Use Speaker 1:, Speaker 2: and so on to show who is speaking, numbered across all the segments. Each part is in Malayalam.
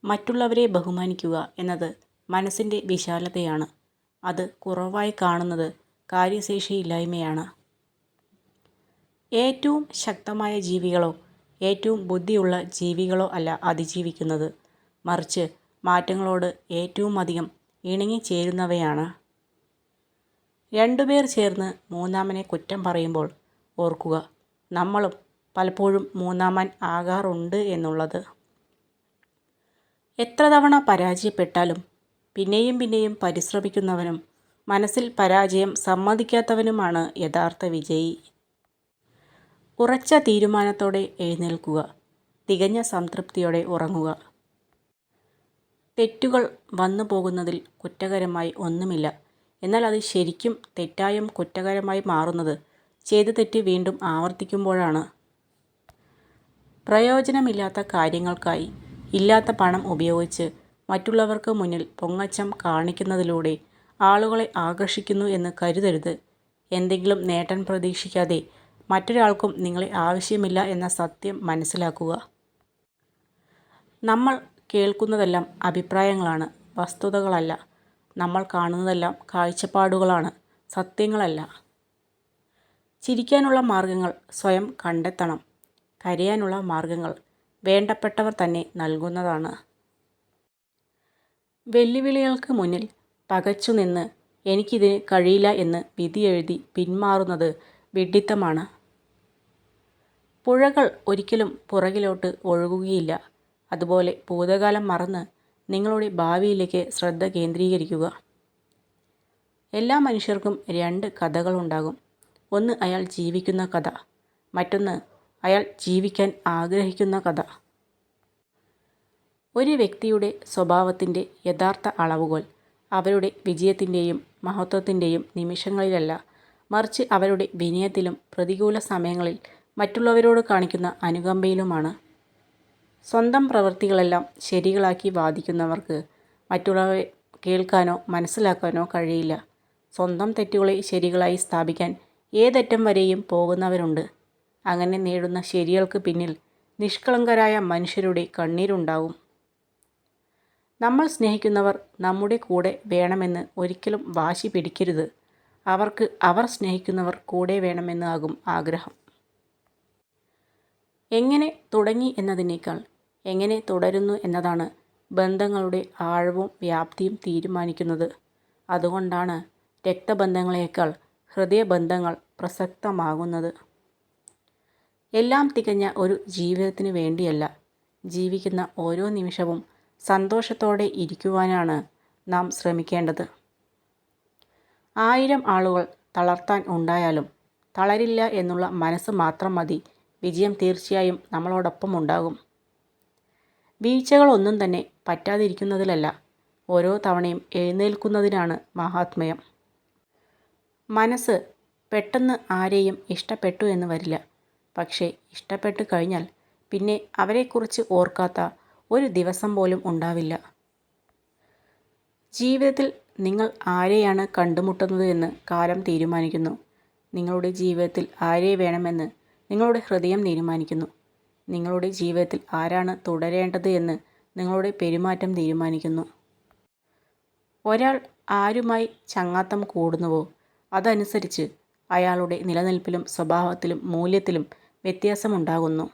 Speaker 1: മറ്റുള്ളവരെ ബഹുമാനിക്കുക എന്നത് മനസ്സിൻ്റെ വിശാലതയാണ്. അത് കുറവായി കാണുന്നത് കാര്യശേഷിയില്ലായ്മയാണ്. ഏറ്റവും ശക്തമായ ജീവികളോ ഏറ്റവും ബുദ്ധിയുള്ള ജീവികളോ അല്ല അതിജീവിക്കുന്നത്, മറിച്ച് മാറ്റങ്ങളോട് ഏറ്റവും അധികം ഇണങ്ങിച്ചേരുന്നവയാണ്. രണ്ടുപേർ ചേർന്ന് മൂന്നാമനെ കുറ്റം പറയുമ്പോൾ ഓർക്കുക, നമ്മളും പലപ്പോഴും മൂന്നാമൻ ആകാറുണ്ട് എന്നുള്ളത്. എത്ര തവണ പരാജയപ്പെട്ടാലും പിന്നെയും പിന്നെയും പരിശ്രമിക്കുന്നവനും മനസ്സിൽ പരാജയം സമ്മതിക്കാത്തവനുമാണ് യഥാർത്ഥ വിജയി. ഉറച്ച തീരുമാനത്തോടെ എഴുന്നേൽക്കുക, തികഞ്ഞ സംതൃപ്തിയോടെ ഉറങ്ങുക. തെറ്റുകൾ വന്നു പോകുന്നതിൽ കുറ്റകരമായി ഒന്നുമില്ല. എന്നാൽ അത് ശരിക്കും തെറ്റായും കുറ്റകരമായി മാറുന്നത് ചെയ്ത തെറ്റ് വീണ്ടും ആവർത്തിക്കുമ്പോഴാണ്. പ്രയോജനമില്ലാത്ത കാര്യങ്ങൾക്കായി ഇല്ലാത്ത പണം ഉപയോഗിച്ച് മറ്റുള്ളവർക്ക് മുന്നിൽ പൊങ്ങച്ചം കാണിക്കുന്നതിലൂടെ ആളുകളെ ആകർഷിക്കുന്നു എന്ന് കരുതരുത്. എന്തെങ്കിലും നേട്ടം പ്രതീക്ഷിക്കാതെ മറ്റൊരാൾക്കും നിങ്ങളെ ആവശ്യമില്ല എന്ന സത്യം മനസ്സിലാക്കുക. നമ്മൾ കേൾക്കുന്നതെല്ലാം അഭിപ്രായങ്ങളാണ്, വസ്തുതകളല്ല. നമ്മൾ കാണുന്നതെല്ലാം കാഴ്ചപ്പാടുകളാണ്, സത്യങ്ങളല്ല. ചിരിക്കാനുള്ള മാർഗങ്ങൾ സ്വയം കണ്ടെത്തണം. കരയാനുള്ള മാർഗങ്ങൾ വേണ്ടപ്പെട്ടവർ തന്നെ നൽകുന്നതാണ്. വെല്ലുവിളികൾക്ക് മുന്നിൽ പകച്ചുനിന്ന് എനിക്കിതിന് കഴിയില്ല എന്ന് വിധിയെഴുതി പിന്മാറുന്നത് വിഡ്ഢിത്തമാണ്. പുഴകൾ ഒരിക്കലും പുറകിലോട്ട് ഒഴുകുകയില്ല. അതുപോലെ ഭൂതകാലം മറന്ന് നിങ്ങളുടെ ഭാവിയിലേക്ക് ശ്രദ്ധ കേന്ദ്രീകരിക്കുക. എല്ലാ മനുഷ്യർക്കും രണ്ട് കഥകളുണ്ടാകും. ഒന്ന് അയാൾ ജീവിക്കുന്ന കഥ, മറ്റൊന്ന് അയാൾ ജീവിക്കാൻ ആഗ്രഹിക്കുന്ന കഥ. ഒരു വ്യക്തിയുടെ സ്വഭാവത്തിൻ്റെ യഥാർത്ഥ അളവുകോൽ അവരുടെ വിജയത്തിൻ്റെയും മഹത്വത്തിൻ്റെയും നിമിഷങ്ങളിലല്ല, മറിച്ച് അവരുടെ വിനയത്തിലും പ്രതികൂല സമയങ്ങളിൽ മറ്റുള്ളവരോട് കാണിക്കുന്ന അനുകമ്പയിലുമാണ്. സ്വന്തം പ്രവൃത്തികളെല്ലാം ശരികളാക്കി വാദിക്കുന്നവർക്ക് മറ്റുള്ളവരെ കേൾക്കാനോ മനസ്സിലാക്കാനോ കഴിയില്ല. സ്വന്തം തെറ്റുകളെ ശരികളായി സ്ഥാപിക്കാൻ ഏതറ്റം വരെയും പോകുന്നവരുണ്ട്. അങ്ങനെ നേടുന്ന ശരികൾക്ക് പിന്നിൽ നിഷ്കളങ്കരായ മനുഷ്യരുടെ കണ്ണീരുണ്ടാവും. നമ്മൾ സ്നേഹിക്കുന്നവർ നമ്മുടെ കൂടെ വേണമെന്ന് ഒരിക്കലും വാശി പിടിക്കരുത്. അവർക്ക് അവർ സ്നേഹിക്കുന്നവർ കൂടെ വേണമെന്ന് ആകും ആഗ്രഹം. എങ്ങനെ തുടങ്ങി എന്നതിനേക്കാൾ എങ്ങനെ തുടരുന്നു എന്നതാണ് ബന്ധങ്ങളുടെ ആഴവും വ്യാപ്തിയും തീരുമാനിക്കുന്നത്. അതുകൊണ്ടാണ് രക്തബന്ധങ്ങളേക്കാൾ ഹൃദയബന്ധങ്ങൾ പ്രസക്തമാകുന്നത്. എല്ലാം തികഞ്ഞ ഒരു ജീവിതത്തിന് വേണ്ടിയല്ല, ജീവിക്കുന്ന ഓരോ നിമിഷവും സന്തോഷത്തോടെ ഇരിക്കുവാനാണ് നാം ശ്രമിക്കേണ്ടത്. 1000 ആളുകൾ തളർത്താൻ ഉണ്ടായാലും തളരില്ല എന്നുള്ള മനസ്സ് മാത്രം മതി. വിജയം തീർച്ചയായും നമ്മളോടൊപ്പം ഉണ്ടാകും. വീഴ്ചകളൊന്നും തന്നെ പറ്റാതിരിക്കുന്നതിലല്ല, ഓരോ തവണയും എഴുന്നേൽക്കുന്നതിനാണ് മഹാത്മ്യം. മനസ്സ് പെട്ടെന്ന് ആരെയും ഇഷ്ടപ്പെട്ടു എന്ന് വരില്ല. പക്ഷേ ഇഷ്ടപ്പെട്ടു കഴിഞ്ഞാൽ പിന്നെ അവരെക്കുറിച്ച് ഓർക്കാത്ത ഒരു ദിവസം പോലും ഉണ്ടാവില്ല. ജീവിതത്തിൽ നിങ്ങൾ ആരെയാണ് കണ്ടുമുട്ടുന്നത് എന്ന് കാലം തീരുമാനിക്കുന്നു. നിങ്ങളുടെ ജീവിതത്തിൽ ആരെ വേണമെന്ന് നിങ്ങളുടെ ഹൃദയം തീരുമാനിക്കുന്നു. നിങ്ങളുടെ ജീവിതത്തിൽ ആരാണ് തുടരേണ്ടത് എന്ന് നിങ്ങളുടെ പെരുമാറ്റം തീരുമാനിക്കുന്നു. ഒരാൾ ആരുമായി ചങ്ങാത്തം കൂടുന്നുവോ അതനുസരിച്ച് അയാളുടെ നിലനിൽപ്പിലും സ്വഭാവത്തിലും മൂല്യത്തിലും വ്യത്യാസമുണ്ടാകുന്നു.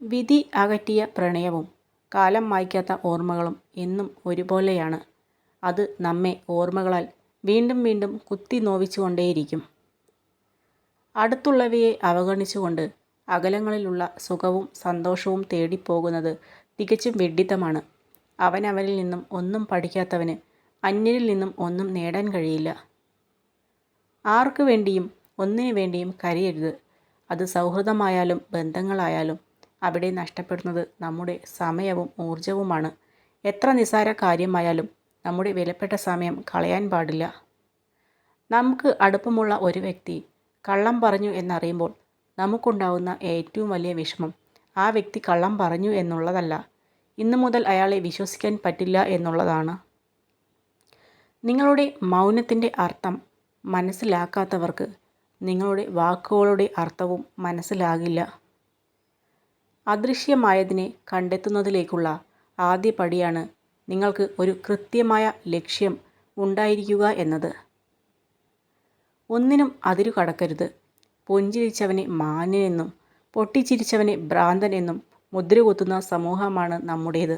Speaker 1: വിധി അകറ്റിയ പ്രണയവും കാലം മായ്ക്കാത്ത ഓർമ്മകളും എന്നും ഒരുപോലെയാണ്. അത് നമ്മെ ഓർമ്മകളാൽ വീണ്ടും വീണ്ടും കുത്തി നോവിച്ചുകൊണ്ടേയിരിക്കും. അടുത്തുള്ളവയെ അവഗണിച്ചുകൊണ്ട് അകലങ്ങളിലുള്ള സുഖവും സന്തോഷവും തേടിപ്പോകുന്നത് തികച്ചും വിഡ്ഢിത്തമാണ്. അവനവനിൽ നിന്നും ഒന്നും പഠിക്കാത്തവന് അന്യരിൽ നിന്നും ഒന്നും നേടാൻ കഴിയില്ല. ആർക്കു വേണ്ടിയും ഒന്നിനു വേണ്ടിയും കരയരുത്. അത് സൗഹൃദമായാലും ബന്ധങ്ങളായാലും. അവിടെ നഷ്ടപ്പെടുന്നത് നമ്മുടെ സമയവും ഊർജവുമാണ്. എത്ര നിസ്സാര കാര്യമായാലും നമ്മുടെ വിലപ്പെട്ട സമയം കളയാൻ പാടില്ല. നമുക്ക് അടുപ്പമുള്ള ഒരു വ്യക്തി കള്ളം പറഞ്ഞു എന്നറിയുമ്പോൾ നമുക്കുണ്ടാവുന്ന ഏറ്റവും വലിയ വിഷമം ആ വ്യക്തി കള്ളം പറഞ്ഞു എന്നുള്ളതല്ല, ഇന്നു മുതൽ അയാളെ വിശ്വസിക്കാൻ പറ്റില്ല എന്നുള്ളതാണ്. നിങ്ങളുടെ മൗനത്തിൻ്റെ അർത്ഥം മനസ്സിലാക്കാത്തവർക്ക് നിങ്ങളുടെ വാക്കുകളുടെ അർത്ഥവും മനസ്സിലാകില്ല. അദൃശ്യമായതിനെ കണ്ടെത്തുന്നതിലേക്കുള്ള ആദ്യ പടിയാണ് നിങ്ങൾക്ക് ഒരു കൃത്യമായ ലക്ഷ്യം ഉണ്ടായിരിക്കുക എന്നത്. ഒന്നിനും അതിരു കടക്കരുത്. പുഞ്ചിരിച്ചവനെ മാന്യനെന്നും പൊട്ടിച്ചിരിച്ചവനെ ഭ്രാന്തൻ എന്നും മുദ്രകുത്തുന്ന സമൂഹമാണ് നമ്മുടേത്.